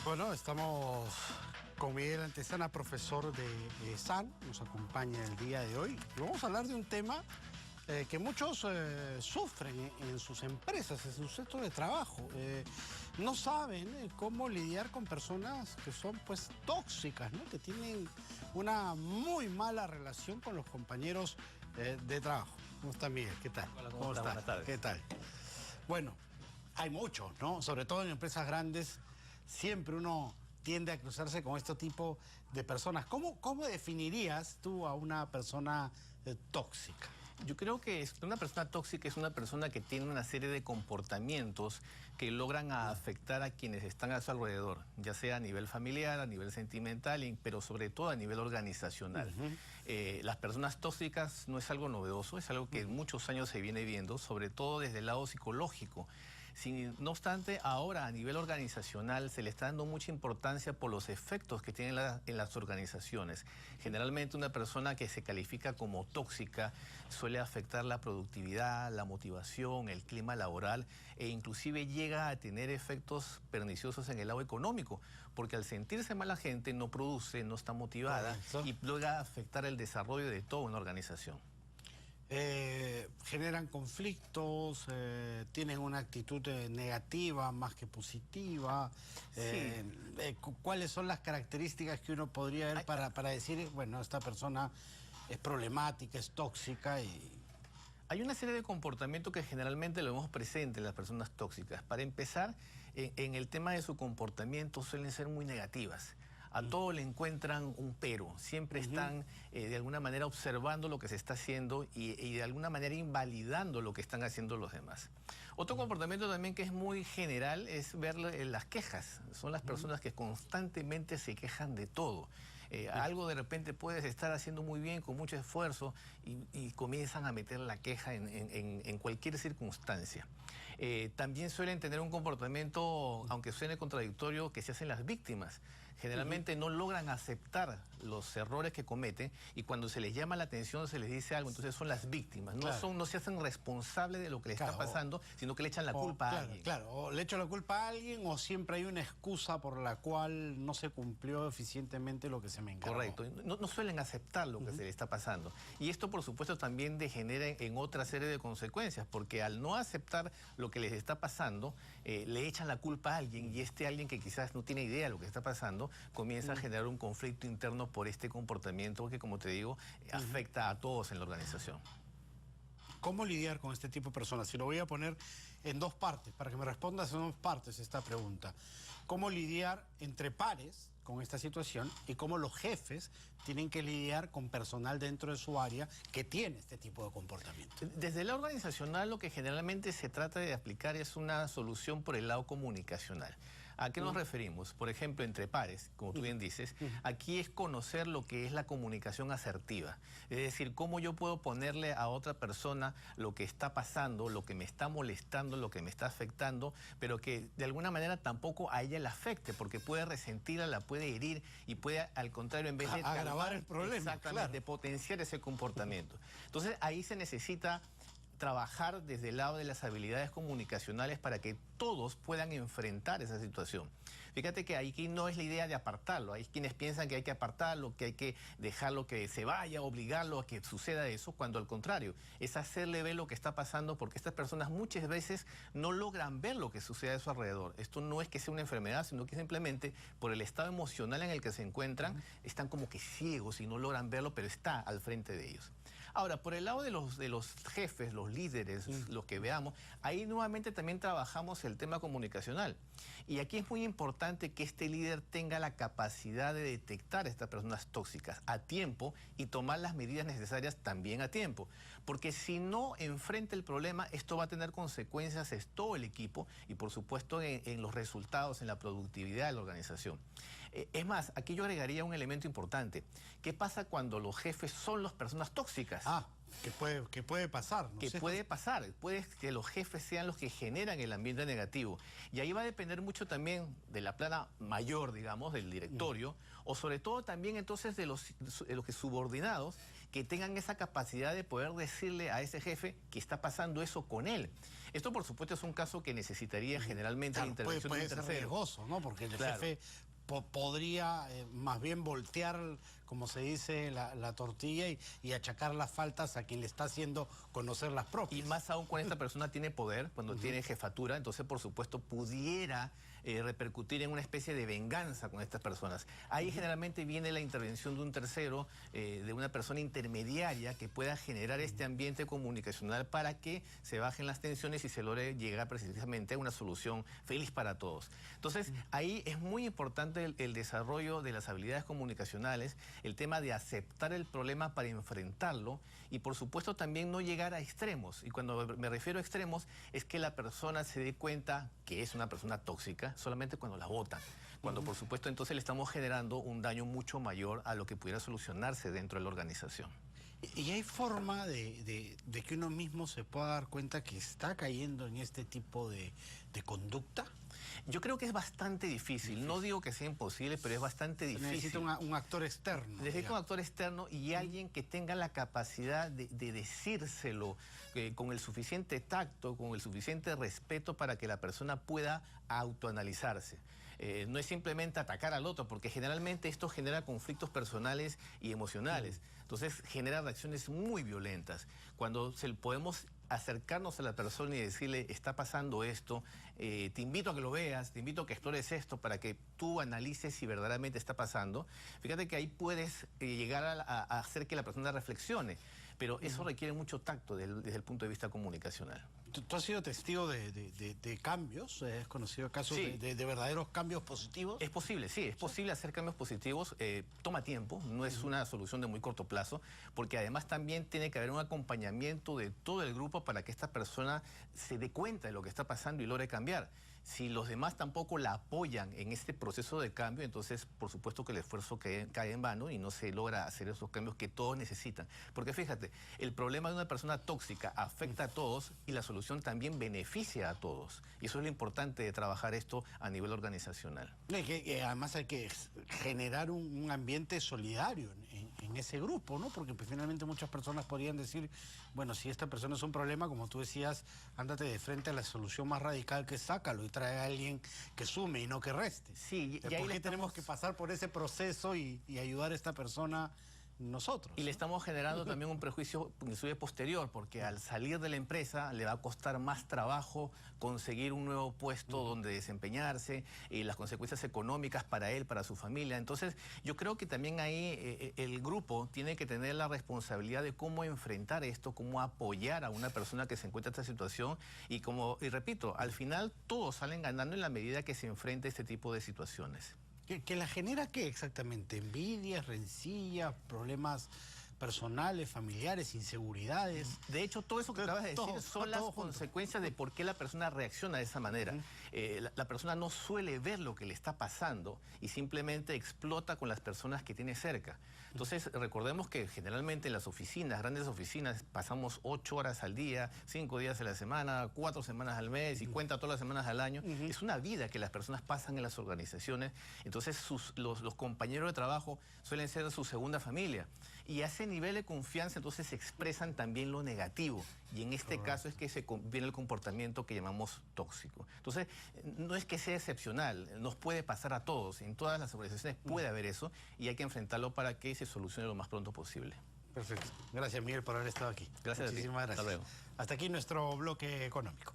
Bueno, estamos con Miguel Antezana, profesor de SAN, nos acompaña el día de hoy. Y vamos a hablar de un tema que muchos sufren en sus empresas, en su centro de trabajo. No saben cómo lidiar con personas que son pues tóxicas, ¿no? Que tienen una muy mala relación con los compañeros de trabajo. ¿Cómo está Miguel? ¿Qué tal? Hola, ¿cómo está? Buenas tardes. ¿Qué tal? Bueno, hay muchos, ¿no? Sobre todo en empresas grandes, siempre uno tiende a cruzarse con este tipo de personas. ¿Cómo definirías tú a una persona tóxica? Yo creo que una persona tóxica es una persona que tiene una serie de comportamientos que logran afectar a quienes están a su alrededor, ya sea a nivel familiar, a nivel sentimental, pero sobre todo a nivel organizacional. Las personas tóxicas no es algo novedoso, es algo que en muchos años se viene viendo, sobre todo desde el lado psicológico. No obstante, ahora a nivel organizacional se le está dando mucha importancia por los efectos que tienen en las organizaciones. Generalmente una persona que se califica como tóxica suele afectar la productividad, la motivación, el clima laboral e inclusive llega a tener efectos perniciosos en el lado económico, porque al sentirse mal la gente no produce, no está motivada y llega a afectar el desarrollo de toda una organización. Generan conflictos, tienen una actitud negativa más que positiva. ¿Cuáles son las características que uno podría ver para decir, bueno, esta persona es problemática, es tóxica? Hay una serie de comportamientos que generalmente lo vemos presente en las personas tóxicas. Para empezar, en el tema de su comportamiento suelen ser muy negativas. A todo le encuentran un pero, siempre están de alguna manera observando lo que se está haciendo y de alguna manera invalidando lo que están haciendo los demás. Otro comportamiento también que es muy general es ver las quejas. Son las personas que constantemente se quejan de todo. Algo de repente puedes estar haciendo muy bien, con mucho esfuerzo, y comienzan a meter la queja en cualquier circunstancia. También suelen tener un comportamiento, aunque suene contradictorio, que se hacen las víctimas. Generalmente no logran aceptar los errores que cometen y cuando se les llama la atención se les dice algo, entonces son las víctimas. No se hacen responsables de lo que les está pasando, sino que le echan la culpa a alguien. O le echan la culpa a alguien o siempre hay una excusa por la cual no se cumplió eficientemente lo que se me encargó. Correcto. No suelen aceptar lo que se les está pasando. Y esto, por supuesto, también degenera en otra serie de consecuencias, porque al no aceptar lo que les está pasando, le echan la culpa a alguien y este alguien que quizás no tiene idea de lo que está pasando, comienza a generar un conflicto interno por este comportamiento que, como te digo, afecta a todos en la organización. ¿Cómo lidiar con este tipo de personas? Si lo voy a poner en dos partes, para que me respondas en dos partes esta pregunta. ¿Cómo lidiar entre pares con esta situación y cómo los jefes tienen que lidiar con personal dentro de su área que tiene este tipo de comportamiento? Desde la organizacional lo que generalmente se trata de aplicar es una solución por el lado comunicacional. ¿A qué nos referimos? Por ejemplo, entre pares, como tú bien dices, aquí es conocer lo que es la comunicación asertiva. Es decir, cómo yo puedo ponerle a otra persona lo que está pasando, lo que me está molestando, lo que me está afectando, pero que de alguna manera tampoco a ella le afecte, porque puede resentirla, la puede herir y puede, al contrario, en vez de agravar el problema, exactamente, de potenciar ese comportamiento. Entonces, ahí se necesita trabajar desde el lado de las habilidades comunicacionales para que todos puedan enfrentar esa situación. Fíjate que aquí no es la idea de apartarlo. Hay quienes piensan que hay que apartarlo, que hay que dejarlo que se vaya, obligarlo a que suceda eso, cuando al contrario, es hacerle ver lo que está pasando, porque estas personas muchas veces no logran ver lo que sucede a su alrededor. Esto no es que sea una enfermedad, sino que simplemente por el estado emocional en el que se encuentran, están como que ciegos y no logran verlo, pero está al frente de ellos. Ahora, por el lado de los jefes, los líderes, los que veamos, ahí nuevamente también trabajamos el tema comunicacional. Y aquí es muy importante que este líder tenga la capacidad de detectar a estas personas tóxicas a tiempo y tomar las medidas necesarias también a tiempo. Porque si no enfrenta el problema, esto va a tener consecuencias en todo el equipo y por supuesto en los resultados, en la productividad de la organización. Es más, aquí yo agregaría un elemento importante. ¿Qué pasa cuando los jefes son las personas tóxicas? Que puede pasar. Que puede pasar, puede que los jefes sean los que generan el ambiente negativo. Y ahí va a depender mucho también de la plana mayor, digamos, del directorio, o sobre todo también entonces de los subordinados que tengan esa capacidad de poder decirle a ese jefe que está pasando eso con él. Esto, por supuesto, es un caso que necesitaría generalmente la intervención de un tercero. Puede ser riesgoso, ¿no? Porque el jefe podría más bien voltear, como se dice, la tortilla y achacar las faltas a quien le está haciendo conocer las propias. Y más aún cuando esta persona tiene poder, cuando tiene jefatura, entonces por supuesto pudiera repercutir en una especie de venganza con estas personas. Ahí generalmente viene la intervención de un tercero, de una persona intermediaria que pueda generar este ambiente comunicacional para que se bajen las tensiones y se logre llegar precisamente a una solución feliz para todos. Entonces ahí es muy importante el desarrollo de las habilidades comunicacionales, el tema de aceptar el problema para enfrentarlo y por supuesto también no llegar a extremos. Y cuando me refiero a extremos es que la persona se dé cuenta que es una persona tóxica solamente cuando la votan. Cuando por supuesto entonces le estamos generando un daño mucho mayor a lo que pudiera solucionarse dentro de la organización. ¿Y hay forma de que uno mismo se pueda dar cuenta que está cayendo en este tipo de conducta? Yo creo que es bastante difícil. No digo que sea imposible, pero es bastante difícil. Necesita un actor externo. Necesita un actor externo y alguien que tenga la capacidad de decírselo con el suficiente tacto, con el suficiente respeto para que la persona pueda autoanalizarse. No es simplemente atacar al otro, porque generalmente esto genera conflictos personales y emocionales. Entonces genera reacciones muy violentas. Cuando podemos acercarnos a la persona y decirle, está pasando esto, te invito a que lo veas, te invito a que explores esto para que tú analices si verdaderamente está pasando. Fíjate que ahí puedes llegar a hacer que la persona reflexione, pero eso requiere mucho tacto desde el punto de vista comunicacional. ¿Tú has sido testigo de cambios? ¿Has conocido casos de verdaderos cambios positivos? Es posible, sí, es posible hacer cambios positivos. Toma tiempo, no es una solución de muy corto plazo, porque además también tiene que haber un acompañamiento de todo el grupo para que esta persona se dé cuenta de lo que está pasando y logre cambiar. Si los demás tampoco la apoyan en este proceso de cambio, entonces por supuesto que el esfuerzo cae en vano y no se logra hacer esos cambios que todos necesitan. Porque fíjate, el problema de una persona tóxica afecta a todos y la solución también beneficia a todos. Y eso es lo importante de trabajar esto a nivel organizacional. Además hay que generar un ambiente solidario en ese grupo, ¿no? Porque pues, finalmente muchas personas podrían decir, bueno, si esta persona es un problema, como tú decías, ándate de frente a la solución más radical que sácalo y trae a alguien que sume y no que reste. Sí, ¿Por qué tenemos que pasar por ese proceso y ayudar a esta persona nosotros? Y le estamos generando también un prejuicio inclusive posterior, porque al salir de la empresa le va a costar más trabajo conseguir un nuevo puesto donde desempeñarse, y las consecuencias económicas para él, para su familia. Entonces, yo creo que también ahí el grupo tiene que tener la responsabilidad de cómo enfrentar esto, cómo apoyar a una persona que se encuentra en esta situación, y repito, al final todos salen ganando en la medida que se enfrenta a este tipo de situaciones. ¿Que la genera qué exactamente? ¿Envidias, rencillas, problemas personales, familiares, inseguridades? De hecho, todo eso que acabas de decir son las consecuencias de por qué la persona reacciona de esa manera. La persona no suele ver lo que le está pasando y simplemente explota con las personas que tiene cerca. Entonces, recordemos que generalmente en las oficinas, grandes oficinas, pasamos 8 horas al día, 5 días a la semana, 4 semanas al mes y cuenta todas las semanas al año. Es una vida que las personas pasan en las organizaciones. Entonces, los compañeros de trabajo suelen ser su segunda familia. Y a ese nivel de confianza entonces se expresan también lo negativo. Y en este caso es que viene el comportamiento que llamamos tóxico. Entonces, no es que sea excepcional, nos puede pasar a todos. En todas las organizaciones puede haber eso y hay que enfrentarlo para que se solucione lo más pronto posible. Perfecto. Gracias, Miguel, por haber estado aquí. Gracias. Muchísimas gracias. Hasta luego. Hasta aquí nuestro bloque económico.